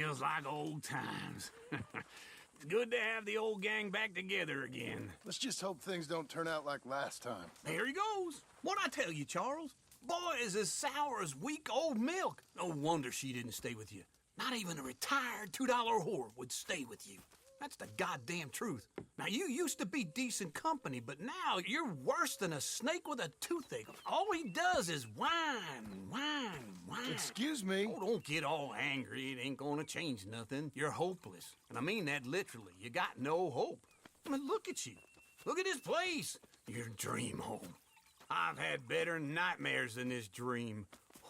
Feels like old times. It's good to have the old gang back together again. Let's just hope things don't turn out like last time. There he goes. What'd I tell you, Charles? Boy is as sour as week-old milk. No wonder she didn't stay with you. Not even a retired $2 whore would stay with you. That's the goddamn truth. Now, you used to be decent company, but now you're worse than a snake with a toothache. All he does is whine. Excuse me? Oh, don't get all angry. It ain't gonna change nothing. You're hopeless. And I mean that literally. You got no hope. I mean, look at you. Look at this place. Your dream home. I've had better nightmares than this dream.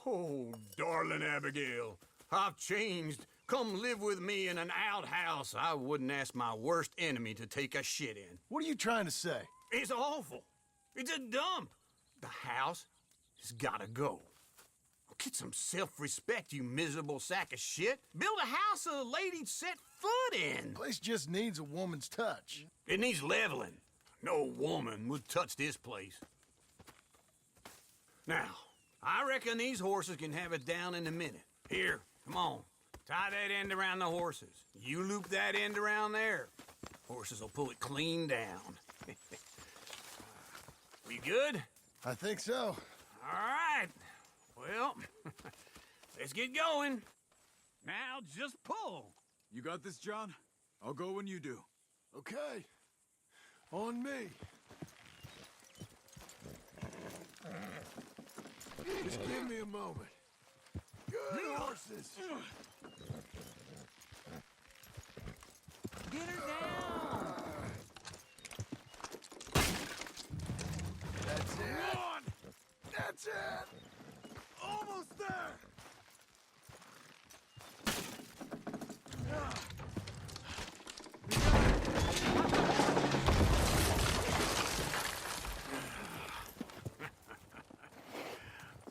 Oh, darling Abigail, I've changed. Come live with me in an outhouse I wouldn't ask my worst enemy to take a shit in. What are you trying to say? It's awful. It's a dump. The house has gotta go. Get some self-respect, you miserable sack of shit. Build a house a lady'd set foot in. Place just needs a woman's touch. It needs leveling. No woman would touch this place. Now, I reckon these horses can have it down in a minute. Here, come on. Tie that end around the horses. You loop that end around there. Horses will pull it clean down. We good? I think so. All right. Well, let's get going. Now just pull. You got this, John? I'll go when you do. Okay. On me. Just give me a moment. Good horses. Get her down. That's it. That's it. Almost there.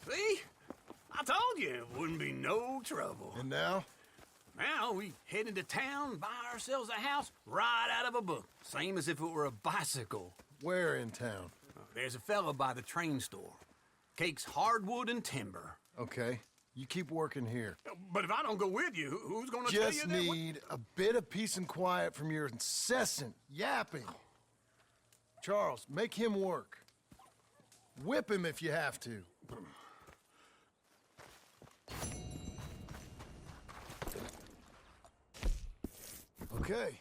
See? I told you it wouldn't be no trouble. And now? Now we head into town, buy ourselves a house right out of a book. Same as if it were a bicycle. Where in town? There's a fella by the train store. Cakes hardwood and timber. Okay. You keep working here. But if I don't go with you, who's gonna tell you Just that? need a bit of peace and quiet from your incessant yapping. Charles, make him work. Whip him if you have to. Okay.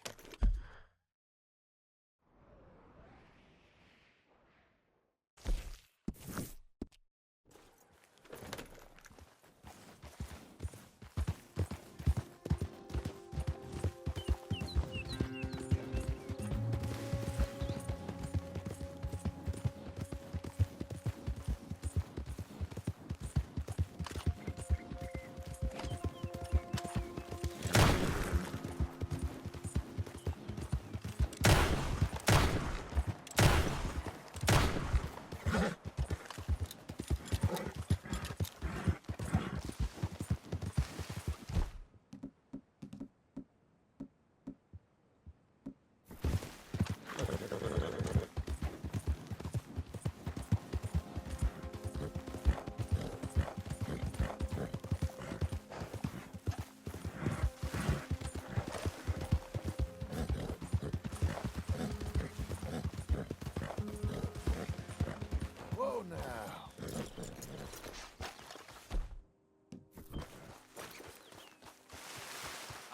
Whoa now.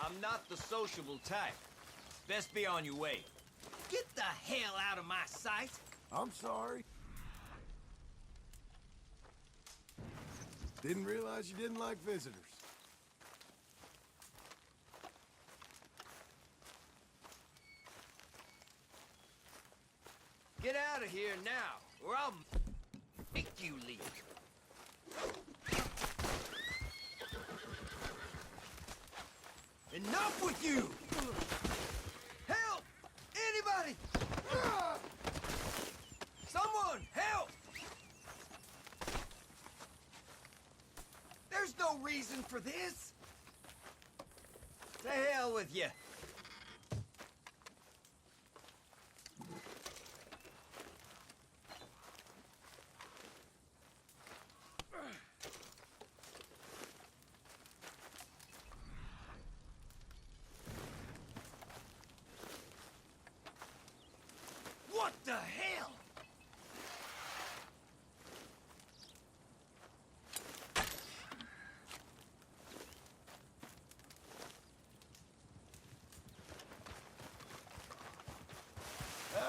I'm not the sociable type. Best be on your way. Get the hell out of my sight! I'm sorry. Didn't realize you didn't like visitors. Get out of here now, or I'll make you leave. Enough with you! Help! Anybody! Someone, help! There's no reason for this! To hell with you!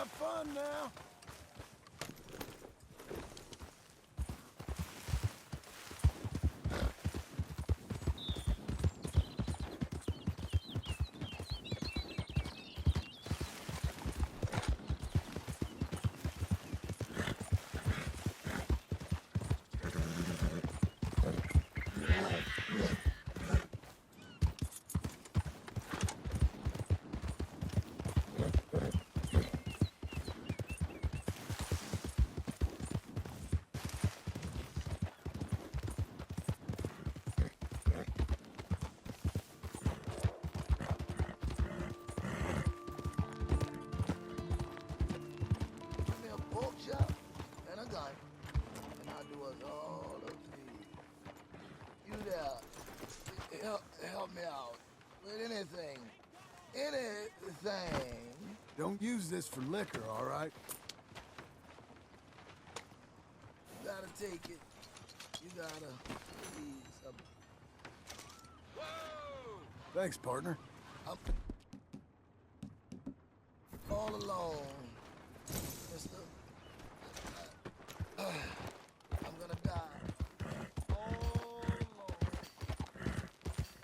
have fun now. Give me a pork chop and a gun, and I'll do us all of these. You there, help me out with anything. Anything. Don't use this for liquor, all right? You gotta take it. You gotta please. Thanks, partner. I'm all alone, mister. I'm gonna die. All alone.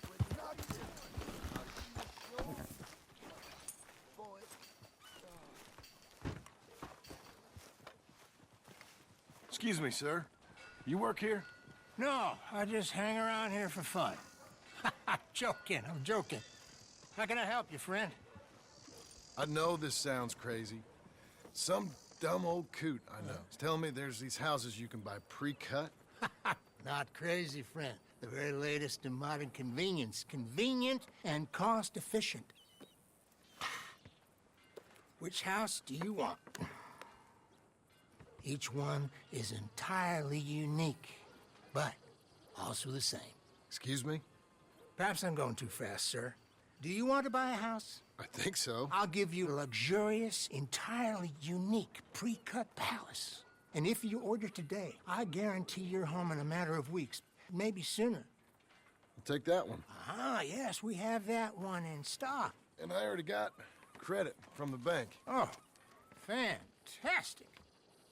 With nothing. Show for it. Excuse me, sir. You work here? No, I just hang around here for fun. I'm joking. How can I help you, friend? I know this sounds crazy. Some dumb old coot I know is telling me there's these houses you can buy pre-cut. Not crazy, friend. The very latest in modern convenience. Convenient and cost-efficient. Which house do you want? Each one is entirely unique, but also the same. Excuse me? Perhaps I'm going too fast, sir. Do you want to buy a house? I think so. I'll give you a luxurious, entirely unique pre-cut palace. And if you order today, I guarantee you're home in a matter of weeks, maybe sooner. I'll take that one. Ah, yes, we have that one in stock. And I already got credit from the bank. Oh, fantastic.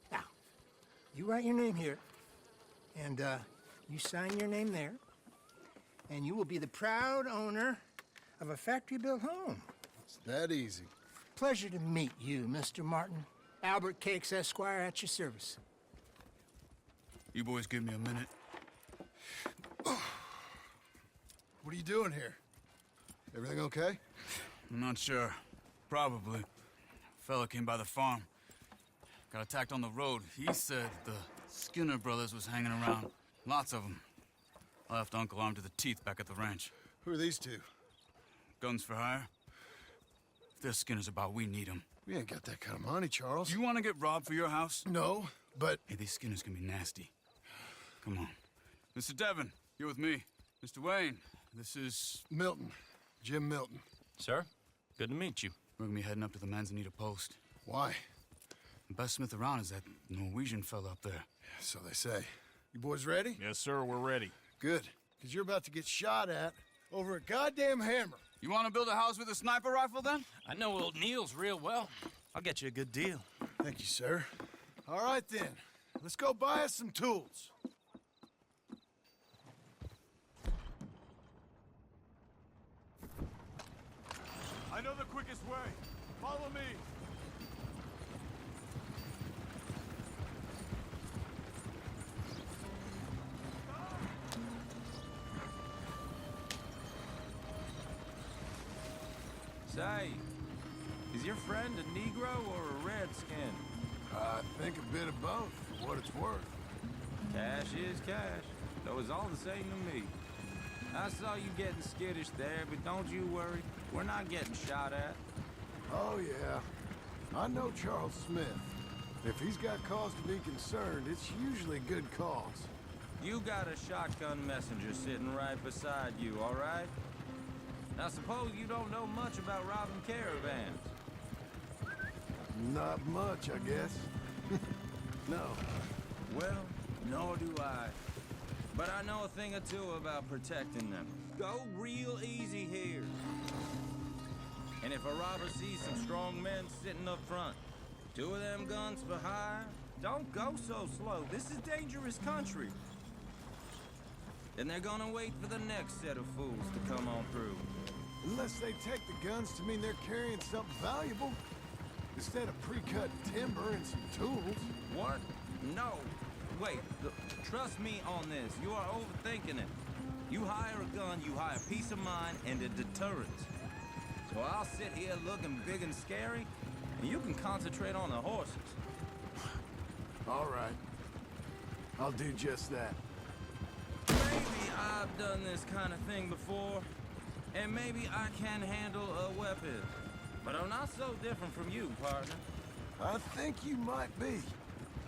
Now, you write your name here, and you sign your name there, and you will be the proud owner of a factory-built home. It's that easy. Pleasure to meet you, Mr. Martin. Albert Cakes, Esquire, at your service. You boys give me a minute. What are you doing here? Everything okay? I'm not sure. Probably. Fella came by the farm. Got attacked on the road. He said the Skinner brothers was hanging around. Lots of them. I left Uncle armed to the teeth back at the ranch. Who are these two? Guns for hire? If they're Skinner's about, we need them. We ain't got that kind of money, Charles. You want to get robbed for your house? No, but... Hey, these Skinners can be nasty. Come on. Mr. Devon, you're with me. Mr. Wayne, this is... Milton. Jim Milton. Sir, good to meet you. We're gonna be heading up to the Manzanita post. Why? The best smith around is that Norwegian fella up there. So they say. You boys ready? Yes, sir, we're ready. Good. Because you're about to get shot at over a goddamn hammer. You want to build a house with a sniper rifle, then? I know old Neil's real well. I'll get you a good deal. Thank you, sir. All right, then. Let's go buy us some tools. I know the quickest way. Follow me. Say, is your friend a Negro or a Redskin? I think a bit of both, for what it's worth. Cash is cash, though it's all the same to me. I saw you getting skittish there, but don't you worry. We're not getting shot at. Oh, yeah. I know Charles Smith. If he's got cause to be concerned, it's usually good cause. You got a shotgun messenger sitting right beside you, all right? Now suppose you don't know much about robbing caravans. Not much, I guess. No. Well, nor do I. But I know a thing or two about protecting them. Go real easy here. And if a robber sees some strong men sitting up front, 2 of them guns for hire? Don't go so slow. This is dangerous country. Then they're gonna wait for the next set of fools to come on through. Unless they take the guns to mean they're carrying something valuable. Instead of pre-cut timber and some tools. What? No. Wait, trust me on this. You are overthinking it. You hire a gun, you hire peace of mind and a deterrence. So I'll sit here looking big and scary, and you can concentrate on the horses. All right. I'll do just that. Maybe I've done this kind of thing before, and maybe I can handle a weapon. But I'm not so different from you, partner. I think you might be.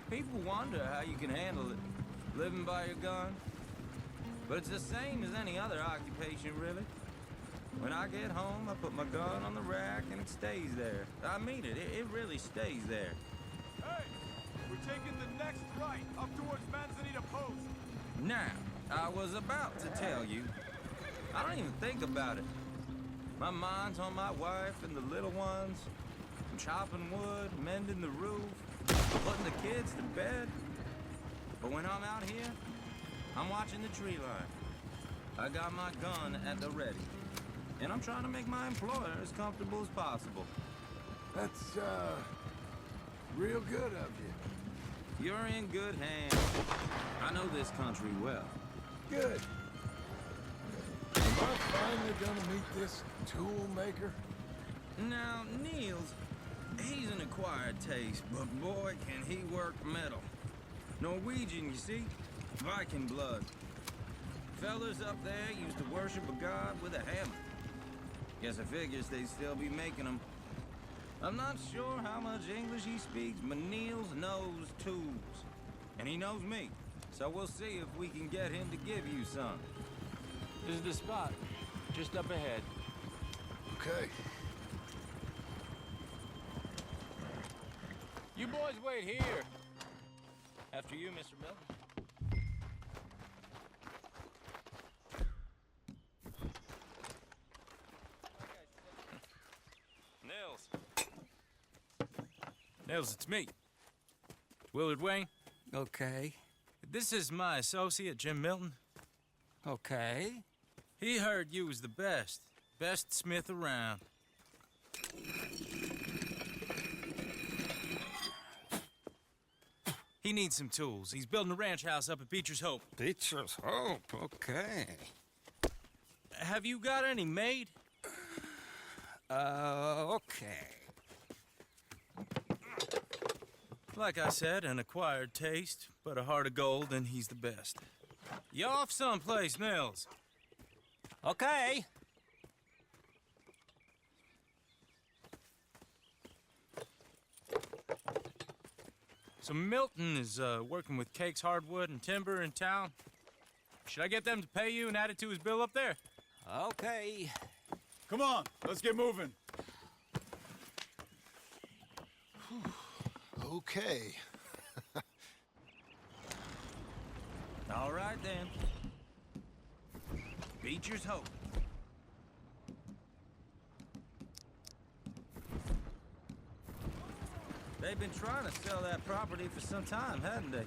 People wonder how you can handle it, living by your gun. But it's the same as any other occupation, really. When I get home, I put my gun on the rack and it stays there. I mean it, it really stays there. Hey, we're taking the next right, up towards Manzanita Post. Now, I was about to tell you, I don't even think about it. My mind's on my wife and the little ones. I'm chopping wood, mending the roof, putting the kids to bed. But when I'm out here, I'm watching the tree line. I got my gun at the ready. And I'm trying to make my employer as comfortable as possible. That's, real good of you. You're in good hands. I know this country well. Good. Am I finally gonna meet this tool maker? Now, Niels, he's an acquired taste, but boy, can he work metal. Norwegian, you see? Viking blood. Fellas up there used to worship a god with a hammer. Guess I figures they'd still be making them. I'm not sure how much English he speaks, but Niels knows tools. And he knows me. So we'll see if we can get him to give you some. This is the spot, just up ahead. Okay. You boys wait here. After you, Mr. Milton. Nils. Nils, it's me. Willard Wayne. Okay. This is my associate, Jim Milton. Okay. He heard you was the best. Best smith around. He needs some tools. He's building a ranch house up at Beecher's Hope. Beecher's Hope, okay. Have you got any made? Okay. Like I said, an acquired taste, but a heart of gold, and he's the best. You off someplace, Nils? Okay. So Milton is working with Cake's Hardwood and Timber in town. Should I get them to pay you and add it to his bill up there? Okay. Come on, let's get moving. Okay. All right, then. Beecher's Hope. They've been trying to sell that property for some time, hadn't they?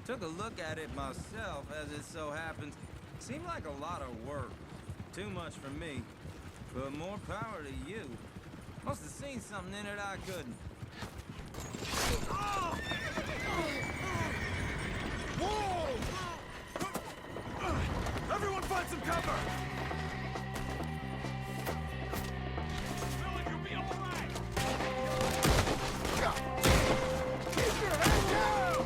Took a look at it myself, as it so happens. Seemed like a lot of work. Too much for me. But more power to you. Must have seen something in it I couldn't. Whoa! Everyone find some cover! Village, you'll be all right! Keep your head down!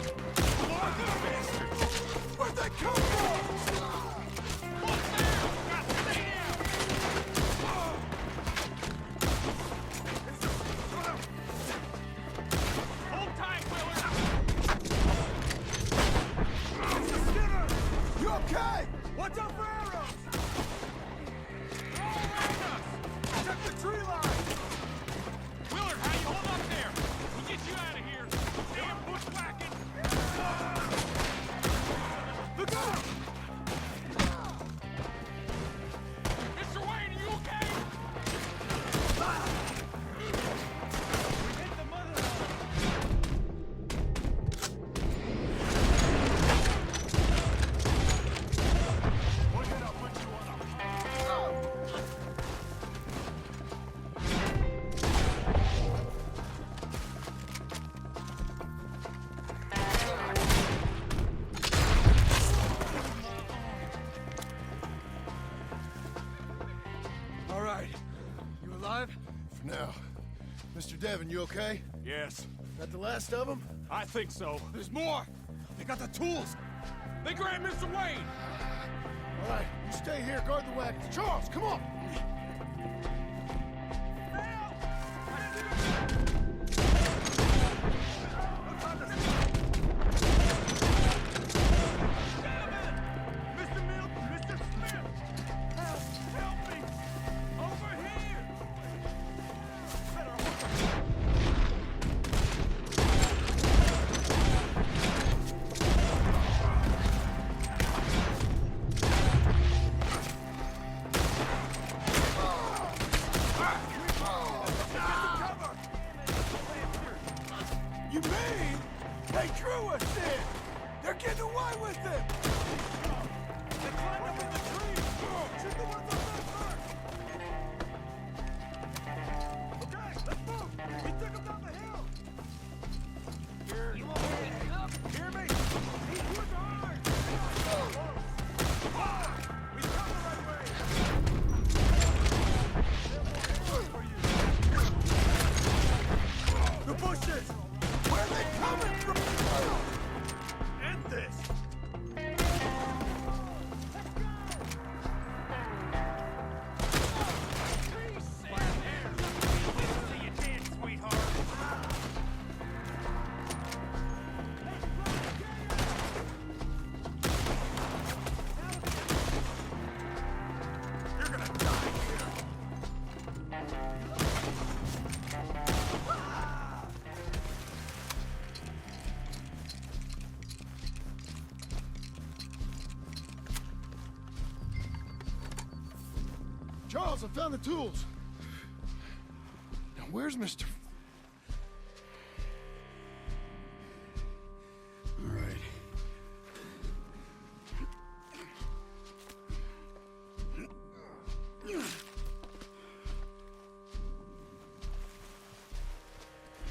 Where'd they come from? Hold tight, Willard! You okay? Watch out for arrows! Mr. Devon, you okay? Yes, That the last of them? I think so. There's more! They got the tools! They grabbed Mr. Wayne! All right, you stay here, guard the wagons. Charles, come on! Mr. Milton! Mr. Smith! Help me! Over here! You mean they drew us in? They're getting away with it! They climbed up in the tree! Shoot the ones up there first! Okay, let's move! We took them down the hill! You won't get up! Hear me? These woods are hard! We come the right way! The bushes! Where are they coming from? End this! Charles, I found the tools. Now, where's Mr. All right. You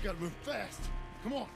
gotta move fast. Come on.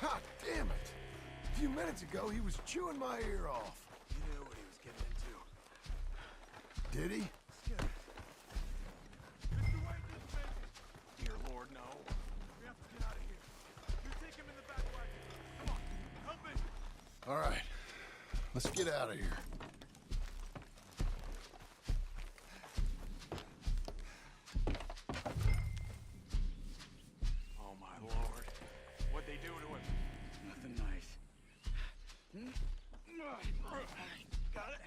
God damn it! A few minutes ago, he was chewing my ear off. He knew what he was getting into. Did he? Mr. Wayne didn't make it. Dear Lord, no. We have to get out of here. You take him in the back wagon. Come on, help me. All right, let's get out of here. Oh my Lord. What'd they do to him? Nothing nice. Got it?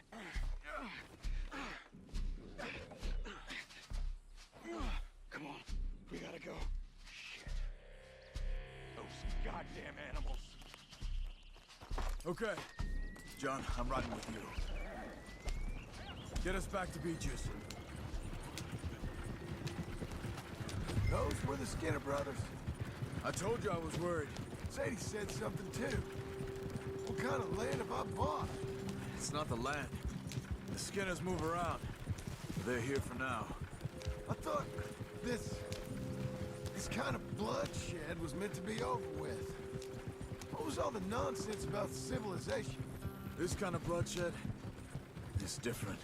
Come on, we gotta go. Shit. Those goddamn animals. Okay. John, I'm riding with you. Get us back to Beaches. Those were the Skinner brothers. I told you I was worried. Sadie said something too. What kind of land have I bought? It's not the land. The Skinners move around. But they're here for now. I thought this kind of bloodshed was meant to be over with. What was all the nonsense about civilization? This kind of bloodshed is different.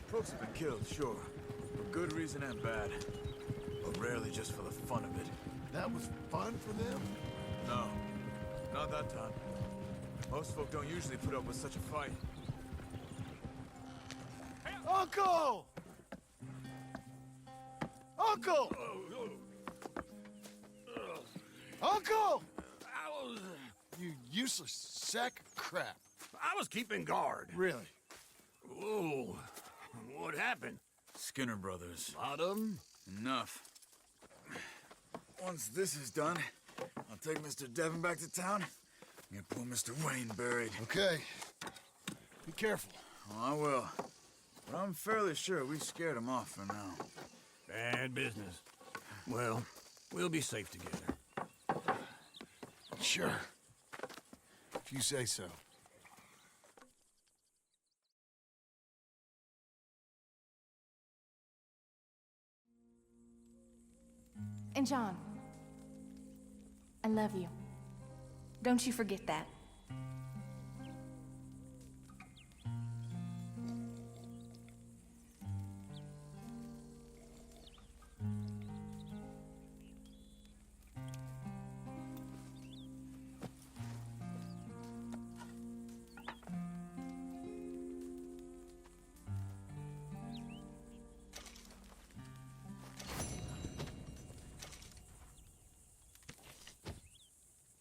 Folks have been killed, sure. For good reason and bad. But rarely just for the fun of it. That was fun for them? No. Not that time. Most folk don't usually put up with such a fight. Uncle! Uncle! Uncle! You useless sack of crap. I was keeping guard. Really? Whoa. What happened? Skinner brothers. Lot of them? Enough. Once this is done, I'll take Mr. Devon back to town, Get poor Mr. Wayne buried. Okay. Be careful. Oh, I will. But I'm fairly sure we scared him off for now. Bad business. Well, we'll be safe together. Sure. If you say so. And John, I love you. Don't you forget that.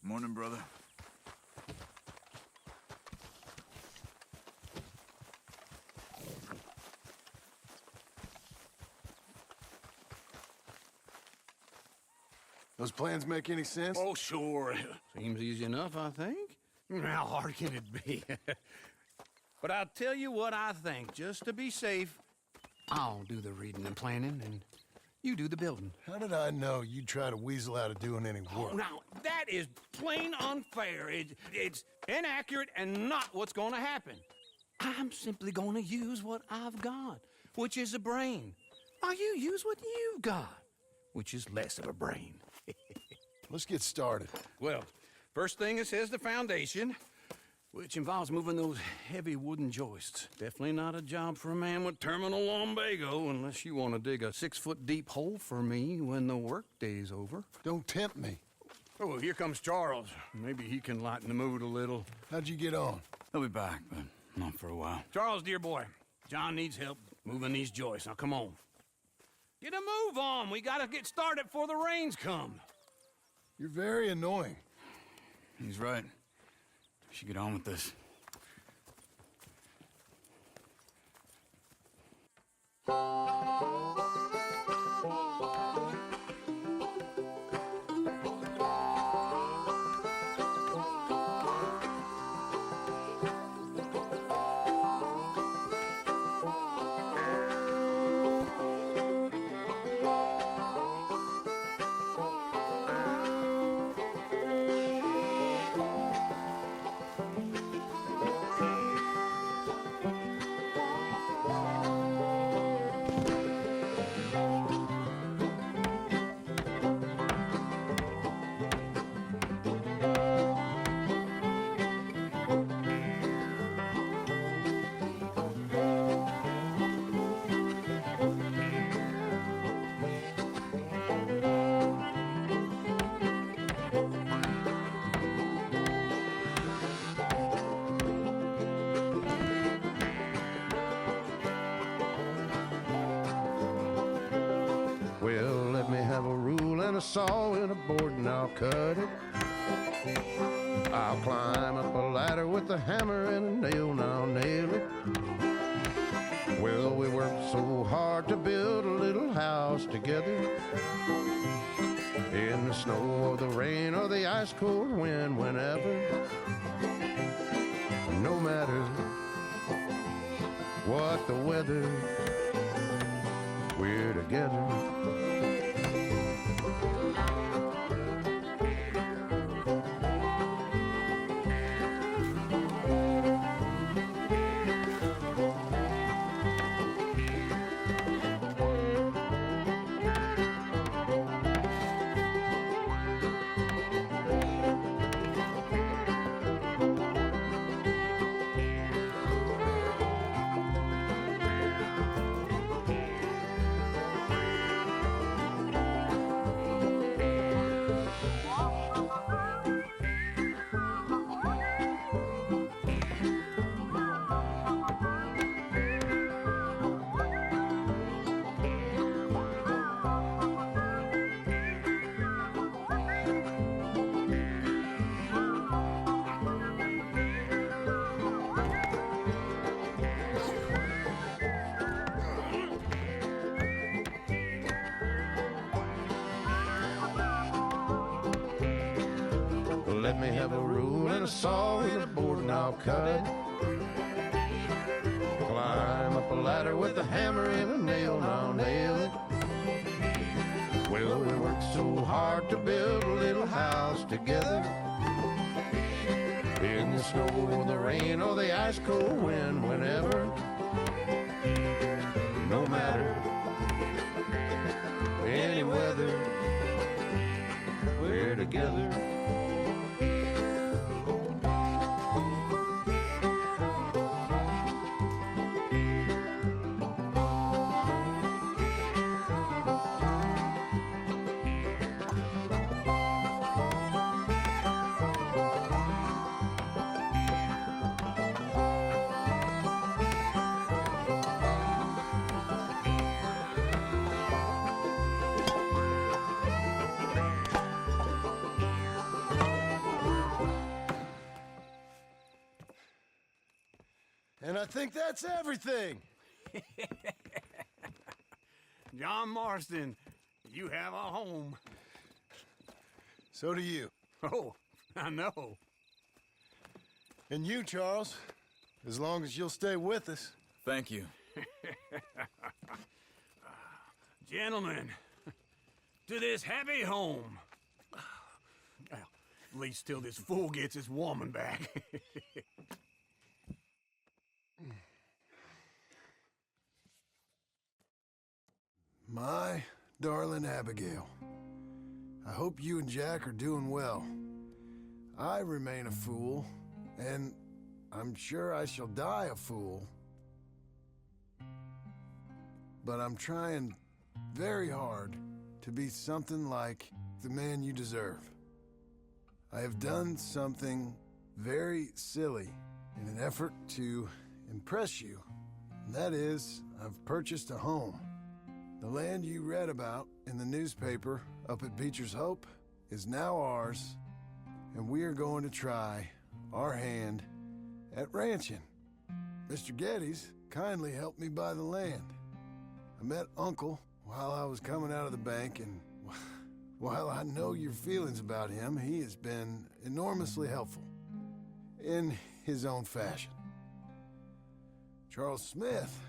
Morning, brother. Those plans make any sense? Oh, sure. Seems easy enough, I think. How hard can it be? But I'll tell you what I think. Just to be safe, I'll do the reading and planning, and you do the building. How did I know you'd try to weasel out of doing any work? Now, that is plain unfair. It's inaccurate and not what's going to happen. I'm simply going to use what I've got, which is a brain. While you use what you've got, which is less of a brain. Let's get started. Well, first thing it says the foundation, which involves moving those heavy wooden joists. Definitely not a job for a man with terminal lumbago, unless you want to dig a 6-foot deep hole for me when the workday's over. Don't tempt me. Oh, here comes Charles. Maybe he can lighten the mood a little. How'd you get on? He'll be back, but not for a while. Charles, dear boy, John needs help moving these joists. Now, come on. Get a move on. We gotta get started before the rains come. You're very annoying. He's right. We should get on with this. Well, let me have a rule and a saw and a board and I'll cut it. I'll climb up a ladder with a hammer and a nail and I'll nail it. Well, we worked so hard to build a little house together. In the snow or the rain or the ice cold wind, whenever. No matter what the weather, we're together. Let me have a rule and a saw and a board and I'll cut it. Climb up a ladder with a hammer and a nail and I'll nail it. Well, we worked so hard to build a little house together. In the snow, in the rain, or the ice cold wind, whenever. No matter any weather, we're together. And I think that's everything. John Marston, you have a home. So do you. Oh, I know. And you, Charles, as long as you'll stay with us. Thank you. Gentlemen, to this happy home. Well, at least till this fool gets his woman back. My darling Abigail, I hope you and Jack are doing well. I remain a fool, and I'm sure I shall die a fool. But I'm trying very hard to be something like the man you deserve. I have done something very silly in an effort to impress you, and that is, I've purchased a home. The land you read about in the newspaper up at Beecher's Hope is now ours, and we are going to try our hand at ranching. Mr. Geddes kindly helped me buy the land. I met Uncle while I was coming out of the bank, and while I know your feelings about him, he has been enormously helpful in his own fashion. Charles Smith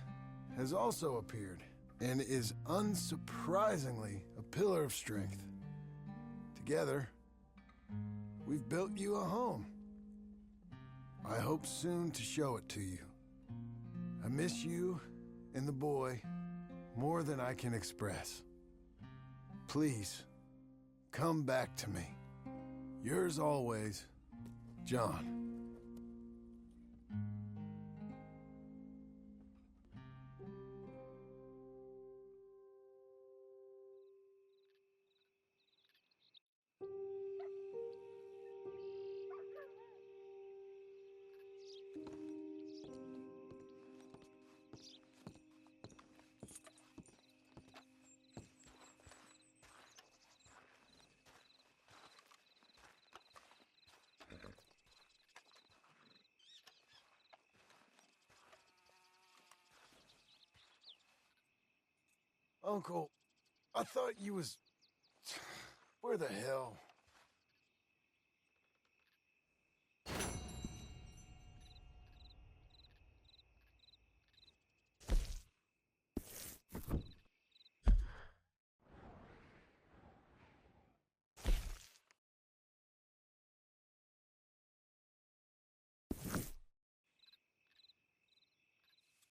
has also appeared and is unsurprisingly a pillar of strength. Together, we've built you a home. I hope soon to show it to you. I miss you and the boy more than I can express. Please, come back to me. Yours always, John. Uncle, I thought you was... Where the hell